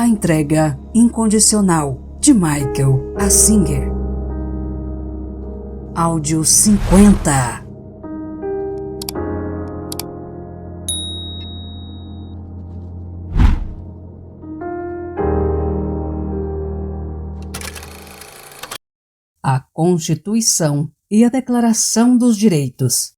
A entrega incondicional de Michael Assinger. Áudio 50. A Constituição e a Declaração dos Direitos.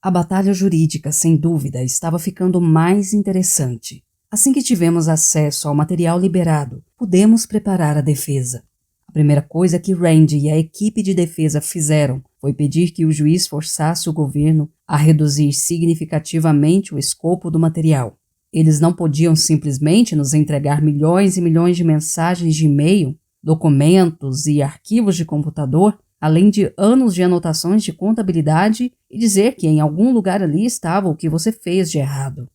A batalha jurídica, sem dúvida, estava ficando mais interessante. Assim que tivemos acesso ao material liberado, pudemos preparar a defesa. A primeira coisa que Randy e a equipe de defesa fizeram foi pedir que o juiz forçasse o governo a reduzir significativamente o escopo do material. Eles não podiam simplesmente nos entregar milhões e milhões de mensagens de e-mail, documentos e arquivos de computador, além de anos de anotações de contabilidade, e dizer que em algum lugar ali estava o que você fez de errado.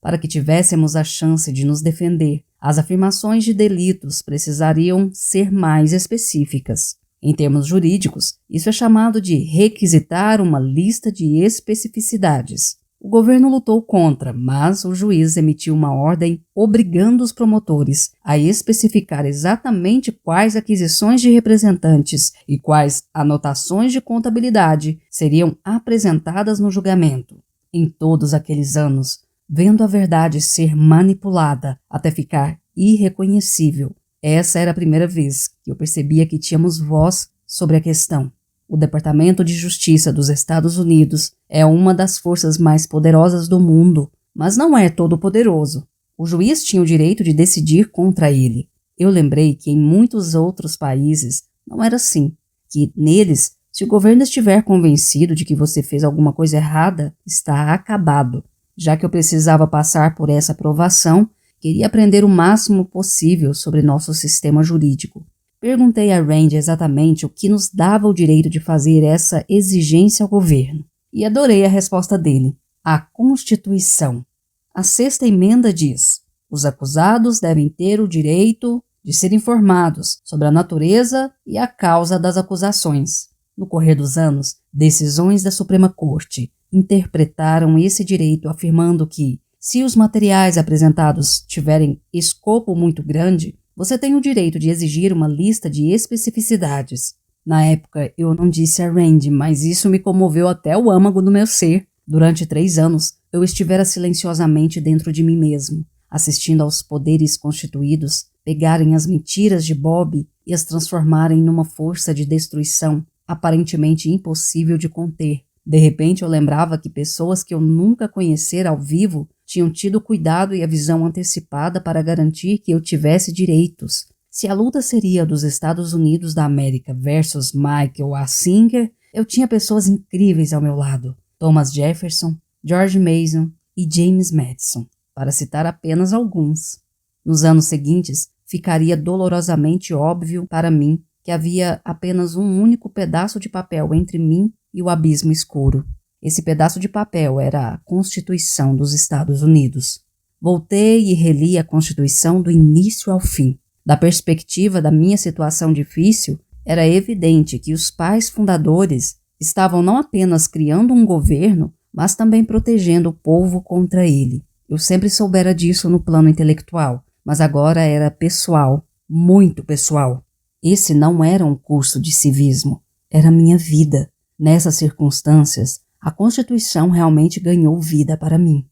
Para que tivéssemos a chance de nos defender, as afirmações de delitos precisariam ser mais específicas. Em termos jurídicos, isso é chamado de requisitar uma lista de especificidades. O governo lutou contra, mas o juiz emitiu uma ordem obrigando os promotores a especificar exatamente quais aquisições de representantes e quais anotações de contabilidade seriam apresentadas no julgamento. Em todos aqueles anos, vendo a verdade ser manipulada até ficar irreconhecível, essa era a primeira vez que eu percebia que tínhamos voz sobre a questão. O Departamento de Justiça dos Estados Unidos é uma das forças mais poderosas do mundo, mas não é todo poderoso. O juiz tinha o direito de decidir contra ele. Eu lembrei que em muitos outros países não era assim, que neles, se o governo estiver convencido de que você fez alguma coisa errada, está acabado. Já que eu precisava passar por essa aprovação, queria aprender o máximo possível sobre nosso sistema jurídico. Perguntei a Randy exatamente o que nos dava o direito de fazer essa exigência ao governo. E adorei a resposta dele. A Constituição. A sexta emenda diz: os acusados devem ter o direito de ser informados sobre a natureza e a causa das acusações. No correr dos anos, decisões da Suprema Corte interpretaram esse direito afirmando que, se os materiais apresentados tiverem escopo muito grande, você tem o direito de exigir uma lista de especificidades. Na época, eu não disse a Randy, mas isso me comoveu até o âmago do meu ser. Durante 3 anos, eu estivera silenciosamente dentro de mim mesmo, assistindo aos poderes constituídos pegarem as mentiras de Bob e as transformarem numa força de destruição aparentemente impossível de conter. De repente, eu lembrava que pessoas que eu nunca conhecera ao vivo tinham tido o cuidado e a visão antecipada para garantir que eu tivesse direitos. Se a luta seria dos Estados Unidos da América versus Michael Assinger, eu tinha pessoas incríveis ao meu lado. Thomas Jefferson, George Mason e James Madison, para citar apenas alguns. Nos anos seguintes, ficaria dolorosamente óbvio para mim que havia apenas um único pedaço de papel entre mim e o abismo escuro. Esse pedaço de papel era a Constituição dos Estados Unidos. Voltei e reli a Constituição do início ao fim. Da perspectiva da minha situação difícil, era evidente que os pais fundadores estavam não apenas criando um governo, mas também protegendo o povo contra ele. Eu sempre soubera disso no plano intelectual, mas agora era pessoal, muito pessoal. Esse não era um curso de civismo, era minha vida. Nessas circunstâncias, a Constituição realmente ganhou vida para mim.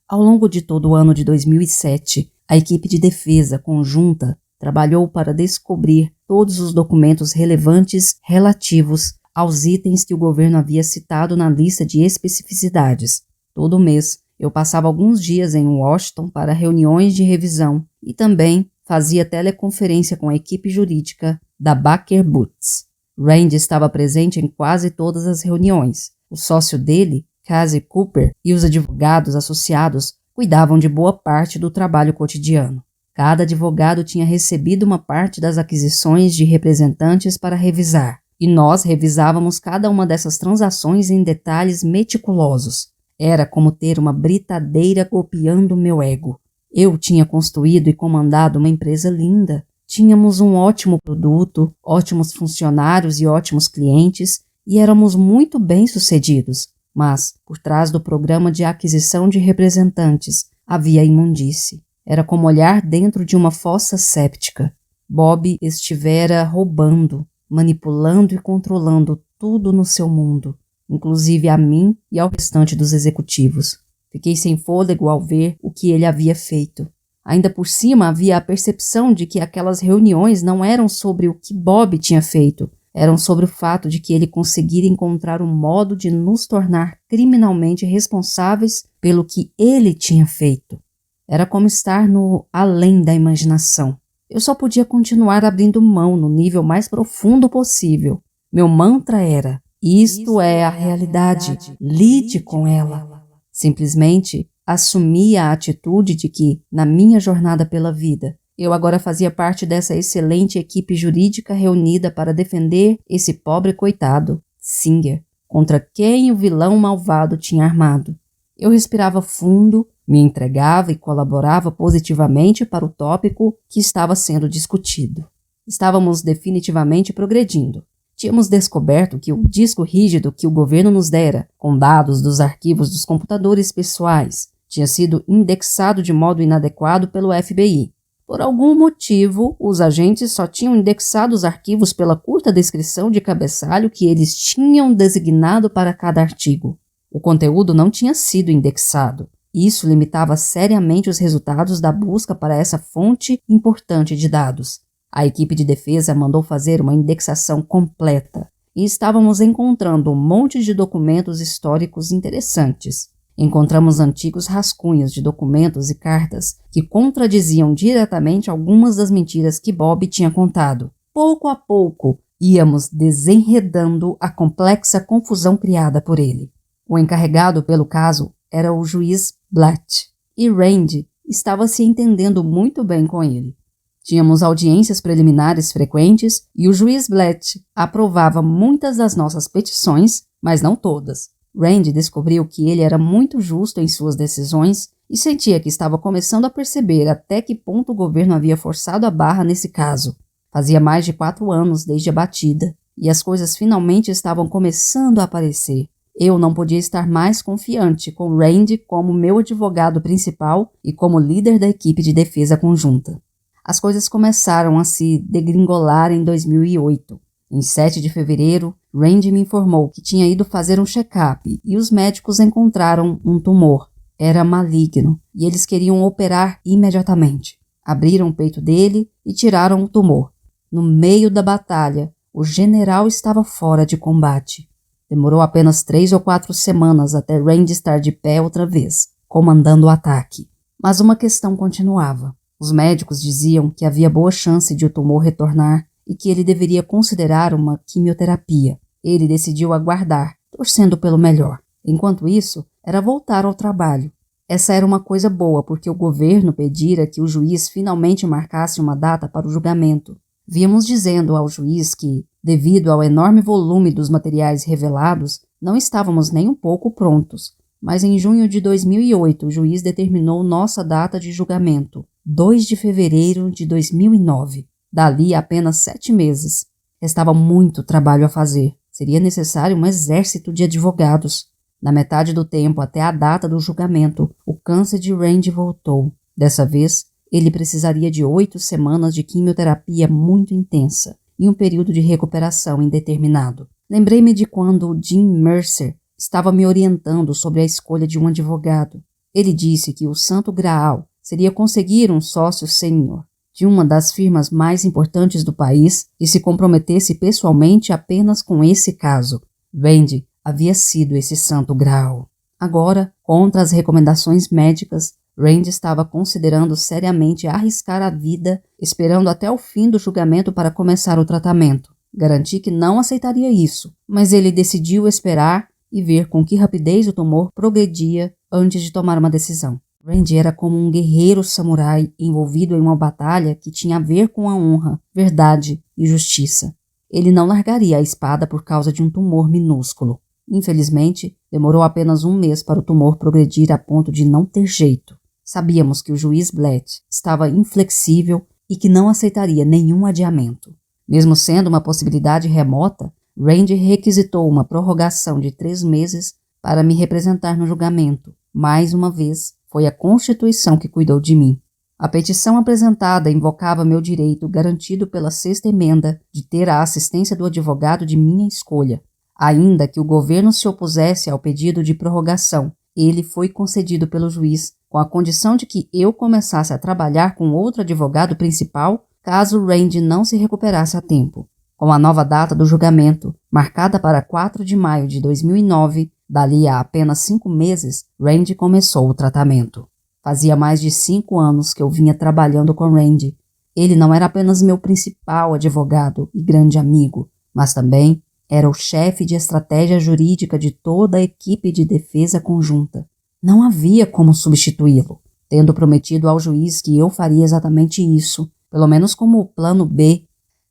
Ao longo de todo o ano de 2007, a equipe de defesa conjunta trabalhou para descobrir todos os documentos relevantes relativos aos itens que o governo havia citado na lista de especificidades. Todo mês, eu passava alguns dias em Washington para reuniões de revisão e também fazia teleconferência com a equipe jurídica da Baker Boots. Randy estava presente em quase todas as reuniões. O sócio dele, Casey Cooper, e os advogados associados cuidavam de boa parte do trabalho cotidiano. Cada advogado tinha recebido uma parte das aquisições de representantes para revisar, e nós revisávamos cada uma dessas transações em detalhes meticulosos. Era como ter uma britadeira golpeando meu ego. Eu tinha construído e comandado uma empresa linda. Tínhamos um ótimo produto, ótimos funcionários e ótimos clientes, e éramos muito bem-sucedidos. Mas, por trás do programa de aquisição de representantes, havia imundície. Era como olhar dentro de uma fossa séptica. Bob estivera roubando, manipulando e controlando tudo no seu mundo, inclusive a mim e ao restante dos executivos. Fiquei sem fôlego ao ver o que ele havia feito. Ainda por cima havia a percepção de que aquelas reuniões não eram sobre o que Bob tinha feito, eram sobre o fato de que ele conseguira encontrar um modo de nos tornar criminalmente responsáveis pelo que ele tinha feito. Era como estar no além da imaginação. Eu só podia continuar abrindo mão no nível mais profundo possível. Meu mantra era: isto é a realidade, lide com ela. Simplesmente assumia a atitude de que, na minha jornada pela vida, eu agora fazia parte dessa excelente equipe jurídica reunida para defender esse pobre coitado, Singer, contra quem o vilão malvado tinha armado. Eu respirava fundo, me entregava e colaborava positivamente para o tópico que estava sendo discutido. Estávamos definitivamente progredindo. Tínhamos descoberto que o disco rígido que o governo nos dera, com dados dos arquivos dos computadores pessoais, tinha sido indexado de modo inadequado pelo FBI. Por algum motivo, os agentes só tinham indexado os arquivos pela curta descrição de cabeçalho que eles tinham designado para cada artigo. O conteúdo não tinha sido indexado. Isso limitava seriamente os resultados da busca para essa fonte importante de dados. A equipe de defesa mandou fazer uma indexação completa e estávamos encontrando um monte de documentos históricos interessantes. Encontramos antigos rascunhos de documentos e cartas que contradiziam diretamente algumas das mentiras que Bob tinha contado. Pouco a pouco, íamos desenredando a complexa confusão criada por ele. O encarregado pelo caso era o juiz Blatt, e Randy estava se entendendo muito bem com ele. Tínhamos audiências preliminares frequentes e o juiz Blatt aprovava muitas das nossas petições, mas não todas. Randy descobriu que ele era muito justo em suas decisões e sentia que estava começando a perceber até que ponto o governo havia forçado a barra nesse caso. Fazia mais de 4 anos desde a batida e as coisas finalmente estavam começando a aparecer. Eu não podia estar mais confiante com Randy como meu advogado principal e como líder da equipe de defesa conjunta. As coisas começaram a se degringolar em 2008. Em 7 de fevereiro, Randy me informou que tinha ido fazer um check-up e os médicos encontraram um tumor. Era maligno e eles queriam operar imediatamente. Abriram o peito dele e tiraram o tumor. No meio da batalha, o general estava fora de combate. Demorou apenas 3 ou 4 semanas até Randy estar de pé outra vez, comandando o ataque. Mas uma questão continuava. Os médicos diziam que havia boa chance de o tumor retornar e que ele deveria considerar uma quimioterapia. Ele decidiu aguardar, torcendo pelo melhor. Enquanto isso, era voltar ao trabalho. Essa era uma coisa boa, porque o governo pedira que o juiz finalmente marcasse uma data para o julgamento. Víamos dizendo ao juiz que, devido ao enorme volume dos materiais revelados, não estávamos nem um pouco prontos. Mas em junho de 2008, o juiz determinou nossa data de julgamento, 2 de fevereiro de 2009. Dali a apenas 7 meses. Restava muito trabalho a fazer. Seria necessário um exército de advogados. Na metade do tempo, até a data do julgamento, o câncer de Randy voltou. Dessa vez, ele precisaria de 8 semanas de quimioterapia muito intensa e um período de recuperação indeterminado. Lembrei-me de quando Jim Mercer estava me orientando sobre a escolha de um advogado. Ele disse que o santo graal seria conseguir um sócio sênior de uma das firmas mais importantes do país que se comprometesse pessoalmente apenas com esse caso. Randy havia sido esse santo graal. Agora, contra as recomendações médicas, Randy estava considerando seriamente arriscar a vida, esperando até o fim do julgamento para começar o tratamento. Garanti que não aceitaria isso, mas ele decidiu esperar e ver com que rapidez o tumor progredia antes de tomar uma decisão. Randy era como um guerreiro samurai envolvido em uma batalha que tinha a ver com a honra, verdade e justiça. Ele não largaria a espada por causa de um tumor minúsculo. Infelizmente, demorou apenas 1 mês para o tumor progredir a ponto de não ter jeito. Sabíamos que o juiz Blatt estava inflexível e que não aceitaria nenhum adiamento. Mesmo sendo uma possibilidade remota, Randy requisitou uma prorrogação de 3 meses para me representar no julgamento. Mais uma vez, foi a Constituição que cuidou de mim. A petição apresentada invocava meu direito garantido pela sexta emenda de ter a assistência do advogado de minha escolha. Ainda que o governo se opusesse ao pedido de prorrogação, ele foi concedido pelo juiz com a condição de que eu começasse a trabalhar com outro advogado principal caso Randy não se recuperasse a tempo. Com a nova data do julgamento, marcada para 4 de maio de 2009, dali a apenas 5 meses, Randy começou o tratamento. Fazia mais de 5 anos que eu vinha trabalhando com Randy. Ele não era apenas meu principal advogado e grande amigo, mas também era o chefe de estratégia jurídica de toda a equipe de defesa conjunta. Não havia como substituí-lo, tendo prometido ao juiz que eu faria exatamente isso, pelo menos como plano B.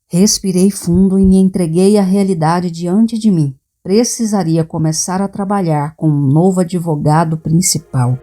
Respirei fundo e me entreguei à realidade diante de mim. Precisaria começar a trabalhar com um novo advogado principal.